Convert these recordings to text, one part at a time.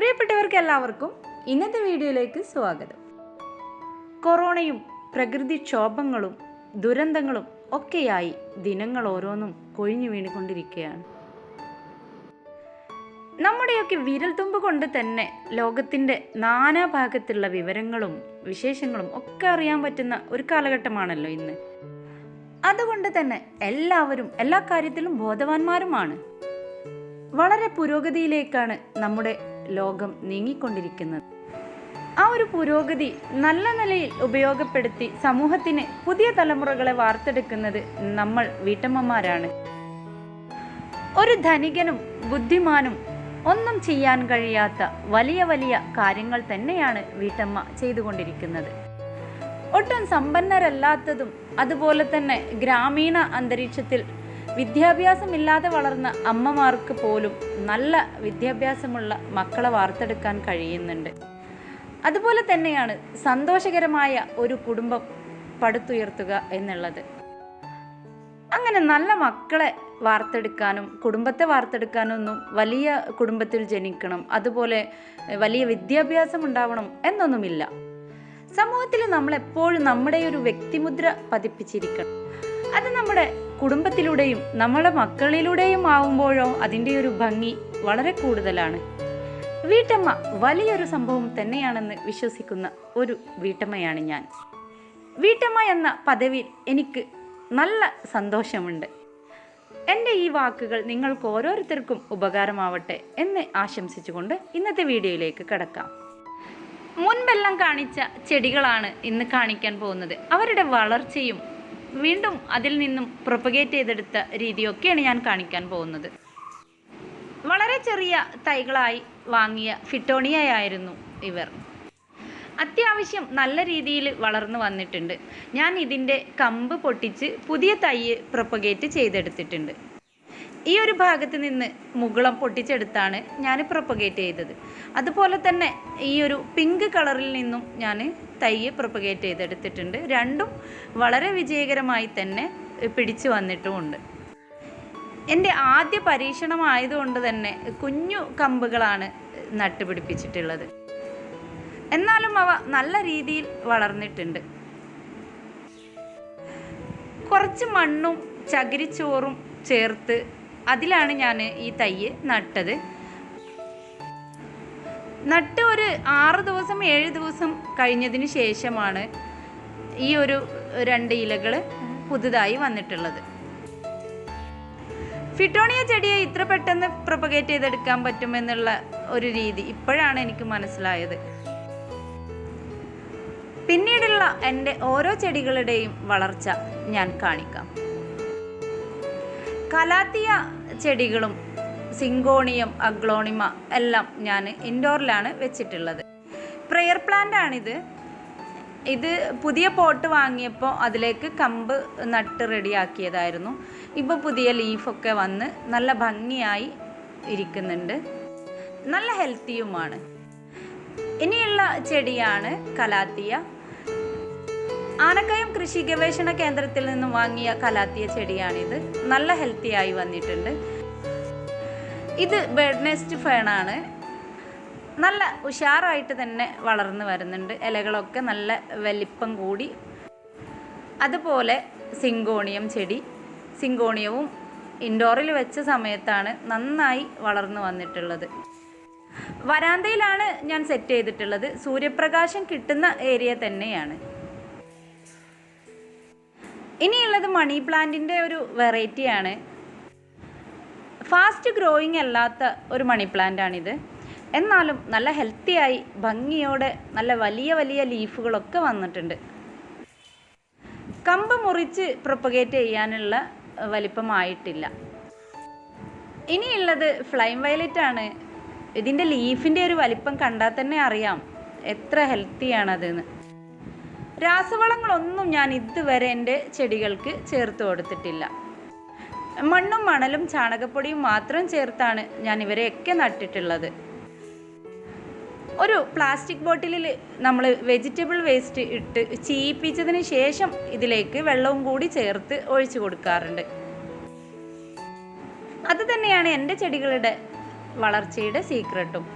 പ്രിയപ്പെട്ടവർക്ക് എല്ലാവർക്കും ഇന്നത്തെ വീഡിയോയിലേക്ക് സ്വാഗതം. കൊറോണയും പ്രകൃതിക്ഷോഭങ്ങളും ദുരന്തങ്ങളും ഒക്കെയായി ദിനങ്ങൾ ഓരോന്നും കൊഴിഞ്ഞു വീണുകൊണ്ടിരിക്കുകയാണ്. നമ്മുടെയൊക്കെ വിരൽത്തുമ്പ് കൊണ്ട് തന്നെ ലോകത്തിൻ്റെ നാനാഭാഗത്തുള്ള വിവരങ്ങളും വിശേഷങ്ങളും ഒക്കെ അറിയാൻ പറ്റുന്ന ഒരു കാലഘട്ടമാണല്ലോ ഇന്ന്. അതുകൊണ്ട് തന്നെ എല്ലാവരും എല്ലാ കാര്യത്തിലും ബോധവാന്മാരുമാണ്. വളരെ പുരോഗതിയിലേക്കാണ് നമ്മുടെ ലോകം നീങ്ങിക്കൊണ്ടിരിക്കുന്നത്. ആ ഒരു പുരോഗതി നല്ല നിലയിൽ ഉപയോഗപ്പെടുത്തി സമൂഹത്തിന് പുതിയ തലമുറകളെ വാർത്തെടുക്കുന്നത് നമ്മൾ വീട്ടമ്മമാരാണ്. ഒരു ധനികനും ബുദ്ധിമാനും ഒന്നും ചെയ്യാൻ കഴിയാത്ത വലിയ വലിയ കാര്യങ്ങൾ തന്നെയാണ് വീട്ടമ്മ ചെയ്തുകൊണ്ടിരിക്കുന്നത്. ഒട്ടും സമ്പന്നരല്ലാത്തതും അതുപോലെ തന്നെ ഗ്രാമീണ അന്തരീക്ഷത്തിൽ വിദ്യാഭ്യാസമില്ലാതെ വളർന്ന അമ്മമാർക്ക് പോലും നല്ല വിദ്യാഭ്യാസമുള്ള മക്കളെ വാർത്തെടുക്കാൻ കഴിയുന്നുണ്ട്. അതുപോലെ തന്നെയാണ് സന്തോഷകരമായ ഒരു കുടുംബം പടുത്തുയർത്തുക എന്നുള്ളത്. അങ്ങനെ നല്ല മക്കളെ വാർത്തെടുക്കാനും കുടുംബത്തെ വാർത്തെടുക്കാനൊന്നും വലിയ കുടുംബത്തിൽ ജനിക്കണം, അതുപോലെ വലിയ വിദ്യാഭ്യാസം ഉണ്ടാവണം എന്നൊന്നുമില്ല. സമൂഹത്തിൽ നമ്മളെപ്പോഴും നമ്മുടെ ഒരു വ്യക്തിമുദ്ര പതിപ്പിച്ചിരിക്കണം. അത് നമ്മുടെ കുടുംബത്തിലൂടെയും നമ്മുടെ മക്കളിലൂടെയും ആവുമ്പോഴോ അതിൻ്റെ ഒരു ഭംഗി വളരെ കൂടുതലാണ്. വീട്ടമ്മ വലിയൊരു സംഭവം തന്നെയാണെന്ന് വിശ്വസിക്കുന്ന ഒരു വീട്ടമ്മയാണ് ഞാൻ. വീട്ടമ്മ എന്ന പദവിയിൽ എനിക്ക് നല്ല സന്തോഷമുണ്ട്. എൻ്റെ ഈ വാക്കുകൾ നിങ്ങൾക്ക് ഓരോരുത്തർക്കും ഉപകാരമാവട്ടെ എന്ന് ആശംസിച്ചുകൊണ്ട് ഇന്നത്തെ വീഡിയോയിലേക്ക് കടക്കാം. മുൻപെല്ലാം കാണിച്ച ചെടികളാണ് ഇന്ന് കാണിക്കാൻ പോകുന്നത്. അവരുടെ വളർച്ചയും വീണ്ടും അതിൽ നിന്നും പ്രൊപ്പഗേറ്റ് ചെയ്തെടുത്ത രീതിയൊക്കെയാണ് ഞാൻ കാണിക്കാൻ പോകുന്നത്. വളരെ ചെറിയ തൈകളായി വാങ്ങിയ ഫിറ്റോണിയയായിരുന്നു ഇവർ. അത്യാവശ്യം നല്ല രീതിയിൽ വളർന്നു വന്നിട്ടുണ്ട്. ഞാൻ ഇതിൻ്റെ കമ്പ് പൊട്ടിച്ച് പുതിയ തൈ പ്രൊപ്പഗേറ്റ് ചെയ്തെടുത്തിട്ടുണ്ട്. ഈ ഒരു ഭാഗത്ത് നിന്ന് മുകുളം പൊട്ടിച്ചെടുത്താണ് ഞാൻ പ്രൊപ്പഗേറ്റ് ചെയ്തത്. അതുപോലെ തന്നെ ഈ ഒരു പിങ്ക് കളറിൽ നിന്നും ഞാൻ തൈ പ്രൊപ്പഗേറ്റ് ചെയ്തെടുത്തിട്ടുണ്ട്. രണ്ടും വളരെ വിജയകരമായി തന്നെ പിടിച്ചു വന്നിട്ടുമുണ്ട്. എൻ്റെ ആദ്യ പരീക്ഷണമായതുകൊണ്ട് തന്നെ കുഞ്ഞു കമ്പുകളാണ് നട്ടുപിടിപ്പിച്ചിട്ടുള്ളത്. എന്നാലും അവ നല്ല രീതിയിൽ വളർന്നിട്ടുണ്ട്. കുറച്ച് മണ്ണും ചകിരിച്ചോറും ചേർത്ത് അതിലാണ് ഞാൻ ഈ തൈ നട്ടത്. നട്ട് ഒരു 6 ദിവസം 7 ദിവസം കഴിഞ്ഞതിന് ശേഷമാണ് ഈ ഒരു 2 ഇലകൾ പുതുതായി വന്നിട്ടുള്ളത്. ഫിറ്റോണിയ ചെടിയെ ഇത്ര പെട്ടെന്ന് പ്രൊപ്പഗേറ്റ് ചെയ്തെടുക്കാൻ പറ്റുമെന്നുള്ള ഒരു രീതി ഇപ്പോഴാണ് എനിക്ക് മനസ്സിലായത്. പിന്നീടുള്ള എൻ്റെ ഓരോ ചെടികളുടെയും വളർച്ച ഞാൻ കാണിക്കാം. കലാത്തിയ ചെടികളും സിങ്കോണിയം, അഗ്ലോണിമ എല്ലാം ഞാൻ ഇൻഡോറിലാണ് വെച്ചിട്ടുള്ളത്. പ്രെയർ പ്ലാന്റ് ആണിത്. ഇത് പുതിയ പോട്ട് വാങ്ങിയപ്പോൾ അതിലേക്ക് കമ്പ് നട്ട് റെഡിയാക്കിയതായിരുന്നു. ഇപ്പോൾ പുതിയ ലീഫൊക്കെ വന്ന് നല്ല ഭംഗിയായി ഇരിക്കുന്നുണ്ട്. നല്ല ഹെൽത്തിയുമാണ്. ഇനിയുള്ള ചെടിയാണ് കലാത്തിയ. ആനക്കയം കൃഷി ഗവേഷണ കേന്ദ്രത്തിൽ നിന്നും വാങ്ങിയ കലാത്തിയ ചെടിയാണിത്. നല്ല ഹെൽത്തിയായി വന്നിട്ടുണ്ട്. ഇത് ബേർഡ് നെസ്റ്റ് ഫേണാണ്. നല്ല ഉഷാറായിട്ട് തന്നെ വളർന്നു വരുന്നുണ്ട്. ഇലകളൊക്കെ നല്ല വലിപ്പം കൂടി. അതുപോലെ സിങ്കോണിയം ചെടി, സിങ്കോണിയവും ഇൻഡോറിൽ വെച്ച സമയത്താണ് നന്നായി വളർന്നു വന്നിട്ടുള്ളത്. വരാന്തയിലാണ് ഞാൻ സെറ്റ് ചെയ്തിട്ടുള്ളത്. സൂര്യപ്രകാശം കിട്ടുന്ന ഏരിയ തന്നെയാണ്. ഇനിയുള്ളത് മണി പ്ലാന്റിൻ്റെ ഒരു വെറൈറ്റിയാണ്. ഫാസ്റ്റ് ഗ്രോയിങ് അല്ലാത്ത ഒരു മണി പ്ലാന്റാണിത്. എന്നാലും നല്ല ഹെൽത്തിയായി ഭംഗിയോടെ നല്ല വലിയ വലിയ ലീഫുകളൊക്കെ വന്നിട്ടുണ്ട്. കമ്പ് മുറിച്ച് പ്രൊപ്പഗേറ്റ് ചെയ്യാനുള്ള വലിപ്പമായിട്ടില്ല. ഇനിയുള്ളത് ഫ്ലൈം വയലറ്റ് ആണ്. ഇതിൻ്റെ ലീഫിൻ്റെ ഒരു വലിപ്പം കണ്ടാൽ തന്നെ അറിയാം എത്ര ഹെൽത്തിയാണതെന്ന്. രാസവളങ്ങളൊന്നും ഞാൻ ഇതുവരെ എൻ്റെ ചെടികൾക്ക് ചേർത്ത് കൊടുത്തിട്ടില്ല. മണ്ണും മണലും ചാണകപ്പൊടിയും മാത്രം ചേർത്താണ് ഞാൻ ഇവരെയൊക്കെ നട്ടിട്ടുള്ളത്. ഒരു പ്ലാസ്റ്റിക് ബോട്ടിലിൽ നമ്മൾ വെജിറ്റബിൾ വേസ്റ്റ് ഇട്ട് ചീയിപ്പിച്ചതിന് ശേഷം ഇതിലേക്ക് വെള്ളവും കൂടി ചേർത്ത് ഒഴിച്ചു കൊടുക്കാറുണ്ട്. അത് തന്നെയാണ് എൻ്റെ ചെടികളുടെ വളർച്ചയുടെ സീക്രട്ടും.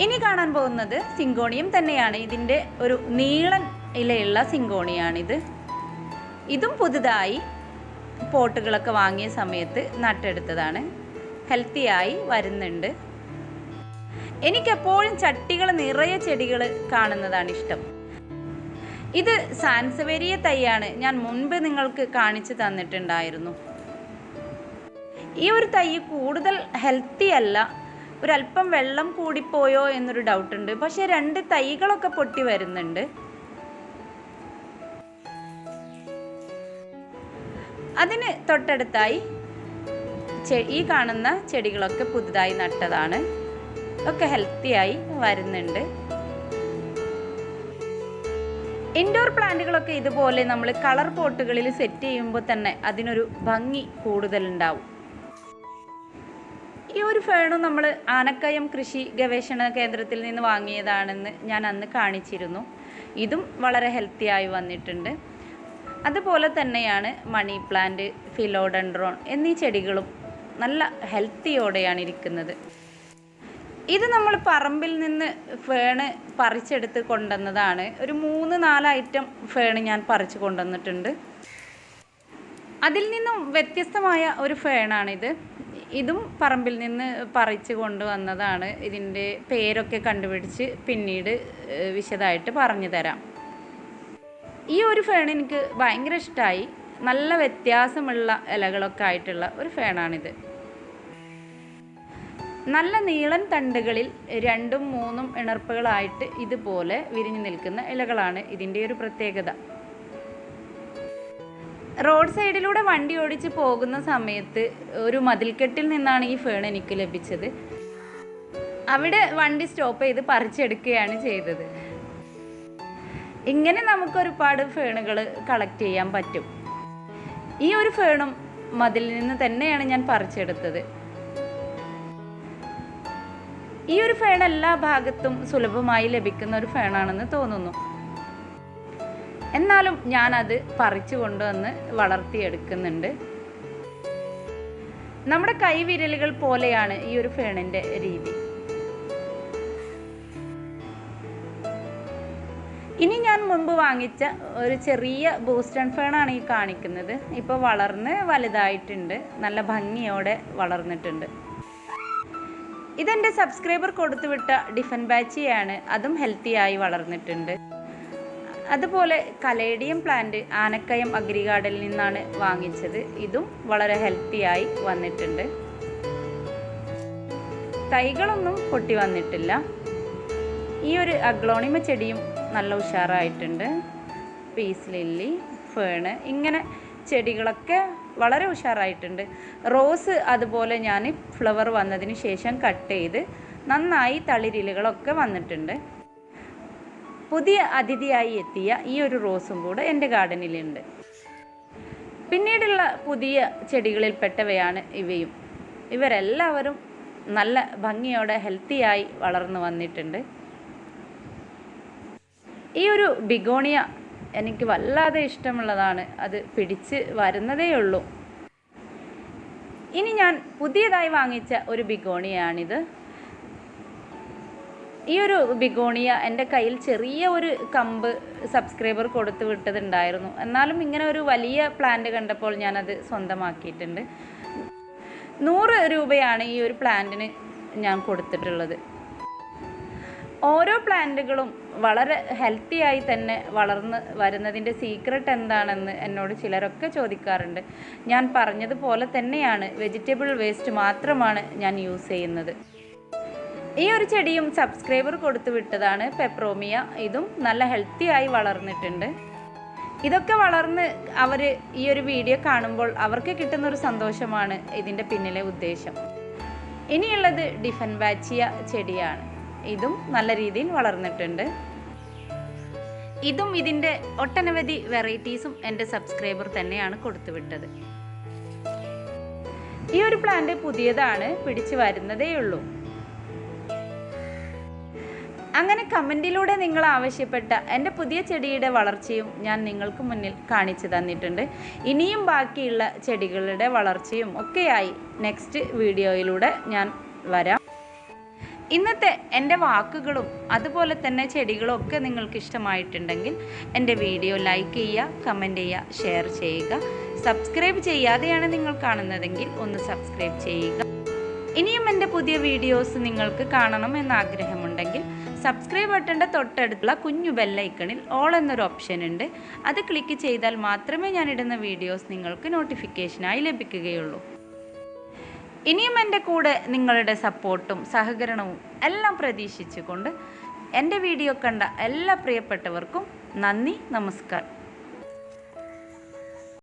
ഇനി കാണാൻ പോകുന്നത് സിങ്കോണിയം തന്നെയാണ്. ഇതിൻ്റെ ഒരു നീളൻ ഇലയുള്ള സിങ്കോണിയാണിത്. ഇതും പുതുതായി പോട്ടുകളൊക്കെ വാങ്ങിയ സമയത്ത് നട്ടെടുത്തതാണ്. ഹെൽത്തിയായി വരുന്നുണ്ട്. എനിക്കെപ്പോഴും ചട്ടികൾ നിറയെ ചെടികൾ കാണുന്നതാണ് ഇഷ്ടം. ഇത് സാൻസവേരിയ തൈയാണ്. ഞാൻ മുൻപ് നിങ്ങൾക്ക് കാണിച്ചു തന്നിട്ടുണ്ടായിരുന്നു. ഈ ഒരു തൈ കൂടുതൽ ഹെൽത്തി അല്ല. ഒരല്പം വെള്ളം കൂടിപ്പോയോ എന്നൊരു ഡൗട്ടുണ്ട്. പക്ഷേ 2 തൈകളൊക്കെ പൊട്ടി വരുന്നുണ്ട്. അതിന് തൊട്ടടുത്തായി ഈ കാണുന്ന ചെടികളൊക്കെ പുതുതായി നട്ടതാണ്. ഒക്കെ ഹെൽത്തിയായി വരുന്നുണ്ട്. ഇൻഡോർ പ്ലാന്റുകളൊക്കെ ഇതുപോലെ നമ്മൾ കളർ പോട്ടുകളിൽ സെറ്റ് ചെയ്യുമ്പോൾ തന്നെ അതിനൊരു ഭംഗി കൂടുതലുണ്ടാവും. ഈ ഒരു ഫേണും നമ്മൾ ആനക്കയം കൃഷി ഗവേഷണ കേന്ദ്രത്തിൽ നിന്ന് വാങ്ങിയതാണെന്ന് ഞാൻ അന്ന് കാണിച്ചിരുന്നു. ഇതും വളരെ ഹെൽത്തിയായി വന്നിട്ടുണ്ട്. അതുപോലെ തന്നെയാണ് മണി പ്ലാന്റ്, ഫിലോഡൻഡ്രോൺ എന്നീ ചെടികളും നല്ല ഹെൽത്തിയോടെയാണ് ഇരിക്കുന്നത്. ഇത് നമ്മൾ പറമ്പിൽ നിന്ന് ഫേണ് പറിച്ചെടുത്ത് കൊണ്ടുവന്നതാണ്. ഒരു 3-4 ഐറ്റം ഫേണ് ഞാൻ പറിച്ചു കൊണ്ടുവന്നിട്ടുണ്ട്. അതിൽ നിന്നും വ്യത്യസ്തമായ ഒരു ഫേണാണിത്. ഇതും പറമ്പിൽ നിന്ന് പറിച്ച് കൊണ്ടുവന്നതാണ്. ഇതിൻ്റെ പേരൊക്കെ കണ്ടുപിടിച്ച് പിന്നീട് വിശദമായിട്ട് പറഞ്ഞു തരാം. ഈ ഒരു ഫേൺ എനിക്ക് ഭയങ്കര ഇഷ്ടമായി. നല്ല വ്യത്യാസമുള്ള ഇലകളൊക്കെ ആയിട്ടുള്ള ഒരു ഫേണാണിത്. നല്ല നീളൻ തണ്ടുകളിൽ 2-3 ഇണർപ്പുകളായിട്ട് ഇതുപോലെ വിരിഞ്ഞു നിൽക്കുന്ന ഇലകളാണ് ഇതിൻ്റെ ഒരു പ്രത്യേകത. റോഡ് സൈഡിലൂടെ വണ്ടി ഓടിച്ച് പോകുന്ന സമയത്ത് ഒരു മതിൽക്കെട്ടിൽ നിന്നാണ് ഈ ഫേൺ എനിക്ക് ലഭിച്ചത്. അവിടെ വണ്ടി സ്റ്റോപ്പ് ചെയ്ത് പറിച്ചെടുക്കുകയാണ് ചെയ്തത്. ഇങ്ങനെ നമുക്കൊരുപാട് ഫേണുകൾ കളക്ട് ചെയ്യാൻ പറ്റും. ഈ ഒരു ഫേണും മതിലിൽ നിന്ന് തന്നെയാണ് ഞാൻ പറിച്ചെടുത്തത്. ഈ ഒരു ഫേൺ എല്ലാ ഭാഗത്തും സുലഭമായി ലഭിക്കുന്ന ഒരു ഫേണാണെന്ന് തോന്നുന്നു. എന്നാലും ഞാനത് പറിച്ചു കൊണ്ടുവന്ന് വളർത്തിയെടുക്കുന്നുണ്ട്. നമ്മുടെ കൈവിരലുകൾ പോലെയാണ് ഈ ഒരു ഫേണിൻ്റെ രീതി. ഇനി ഞാൻ മുമ്പ് വാങ്ങിച്ച ഒരു ചെറിയ ബൂസ്റ്റൺ ഫേണാണ് ഈ കാണിക്കുന്നത്. ഇപ്പോൾ വളർന്ന് വലുതായിട്ടുണ്ട്. നല്ല ഭംഗിയോടെ വളർന്നിട്ടുണ്ട്. ഇതെൻ്റെ സബ്സ്ക്രൈബർ കൊടുത്തുവിട്ട ഡിഫൻബാച്ചിയാണ്. അതും ഹെൽത്തിയായി വളർന്നിട്ടുണ്ട്. അതുപോലെ കലേഡിയം പ്ലാന്റ് ആനക്കയം അഗ്രിഗാർഡനിൽ നിന്നാണ് വാങ്ങിച്ചത്. ഇതും വളരെ ഹെൽത്തിയായി വന്നിട്ടുണ്ട്. തൈകളൊന്നും പൊട്ടി വന്നിട്ടില്ല. ഈ ഒരു അഗ്ലോണിമ ചെടിയും നല്ല ഉഷാറായിട്ടുണ്ട്. പീസ് ലില്ലി, ഫേണ്, ഇങ്ങനെ ചെടികളൊക്കെ വളരെ ഉഷാറായിട്ടുണ്ട്. റോസ് അതുപോലെ ഞാൻ ഫ്ലവർ വന്നതിന് ശേഷം കട്ട് ചെയ്ത് നന്നായി തളിരിലകളൊക്കെ വന്നിട്ടുണ്ട്. പുതിയ അതിഥിയായി എത്തിയ ഈ ഒരു റോസും കൂടെ എൻ്റെ ഗാർഡനിലുണ്ട്. പിന്നീടുള്ള പുതിയ ചെടികളിൽപ്പെട്ടവയാണ് ഇവയും. ഇവരെല്ലാവരും നല്ല ഭംഗിയോടെ ഹെൽത്തിയായി വളർന്നു വന്നിട്ടുണ്ട്. ഈ ഒരു ബിഗോണിയ എനിക്ക് വല്ലാതെ ഇഷ്ടമുള്ളതാണ്. അത് പിടിച്ച് വരുന്നതേ ഉള്ളൂ. ഇനി ഞാൻ പുതിയതായി വാങ്ങിച്ച ഒരു ബിഗോണിയാണിത്. ഈ ഒരു ബിഗോണിയ എൻ്റെ കയ്യിൽ ചെറിയ ഒരു കമ്പ് സബ്സ്ക്രൈബർ കൊടുത്തു വിട്ടതുണ്ടായിരുന്നു. എന്നാലും ഇങ്ങനെ ഒരു വലിയ പ്ലാന്റ് കണ്ടപ്പോൾ ഞാനത് സ്വന്തമാക്കിയിട്ടുണ്ട്. 100 രൂപയാണ് ഈ ഒരു പ്ലാന്റിന് ഞാൻ കൊടുത്തിട്ടുള്ളത്. ഓരോ പ്ലാന്റുകളും വളരെ ഹെൽത്തിയായി തന്നെ വളർന്ന് വരുന്നതിൻ്റെ സീക്രട്ട് എന്താണെന്ന് എന്നോട് ചിലരൊക്കെ ചോദിക്കാറുണ്ട്. ഞാൻ പറഞ്ഞതുപോലെ തന്നെയാണ്, വെജിറ്റബിൾ വേസ്റ്റ് മാത്രമാണ് ഞാൻ യൂസ് ചെയ്യുന്നത്. ഈ ഒരു ചെടിയും സബ്സ്ക്രൈബർ കൊടുത്തു വിട്ടതാണ്, പെപ്രോമിയ. ഇതും നല്ല ഹെൽത്തിയായി വളർന്നിട്ടുണ്ട്. ഇതൊക്കെ വളർന്ന് അവർ ഈ ഒരു വീഡിയോ കാണുമ്പോൾ അവർക്ക് കിട്ടുന്നൊരു സന്തോഷമാണ് ഇതിൻ്റെ പിന്നിലെ ഉദ്ദേശം. ഇനിയുള്ളത് ഡിഫൻബാച്ചിയ ചെടിയാണ്. ഇതും നല്ല രീതിയിൽ വളർന്നിട്ടുണ്ട്. ഇതും ഇതിൻ്റെ ഒട്ടനവധി വെറൈറ്റീസും എൻ്റെ സബ്സ്ക്രൈബർ തന്നെയാണ് കൊടുത്തുവിട്ടത്. ഈ ഒരു പ്ലാന്റ് പുതിയതാണ്, പിടിച്ചു വരുന്നതേ ഉള്ളൂ. അങ്ങനെ കമൻറ്റിലൂടെ നിങ്ങൾ ആവശ്യപ്പെട്ട എൻ്റെ പുതിയ ചെടിയുടെ വളർച്ചയും ഞാൻ നിങ്ങൾക്ക് മുന്നിൽ കാണിച്ചു തന്നിട്ടുണ്ട്. ഇനിയും ബാക്കിയുള്ള ചെടികളുടെ വളർച്ചയും ഒക്കെയായി നെക്സ്റ്റ് വീഡിയോയിലൂടെ ഞാൻ വരാം. ഇന്നത്തെ എൻ്റെ വാക്കുകളും അതുപോലെ തന്നെ ചെടികളും ഒക്കെ നിങ്ങൾക്ക് ഇഷ്ടമായിട്ടുണ്ടെങ്കിൽ എൻ്റെ വീഡിയോ ലൈക്ക് ചെയ്യുക, കമൻറ്റ് ചെയ്യുക, ഷെയർ ചെയ്യുക. സബ്സ്ക്രൈബ് ചെയ്യാതെയാണ് നിങ്ങൾ കാണുന്നതെങ്കിൽ ഒന്ന് സബ്സ്ക്രൈബ് ചെയ്യുക. ഇനിയും എൻ്റെ പുതിയ വീഡിയോസ് നിങ്ങൾക്ക് കാണണം എന്ന ആഗ്രഹമുണ്ടെങ്കിൽ സബ്സ്ക്രൈബ് ബട്ടൻ്റെ തൊട്ടടുത്തുള്ള കുഞ്ഞു ബെല്ലൈക്കണിൽ ഓൾ എന്നൊരു ഓപ്ഷൻ ഉണ്ട്. അത് ക്ലിക്ക് ചെയ്താൽ മാത്രമേ ഞാനിടുന്ന വീഡിയോസ് നിങ്ങൾക്ക് നോട്ടിഫിക്കേഷനായി ലഭിക്കുകയുള്ളൂ. ഇനിയും എൻ്റെ കൂടെ നിങ്ങളുടെ സപ്പോർട്ടും സഹകരണവും എല്ലാം പ്രതീക്ഷിച്ചുകൊണ്ട് എൻ്റെ വീഡിയോ കണ്ട എല്ലാ പ്രിയപ്പെട്ടവർക്കും നന്ദി, നമസ്കാരം.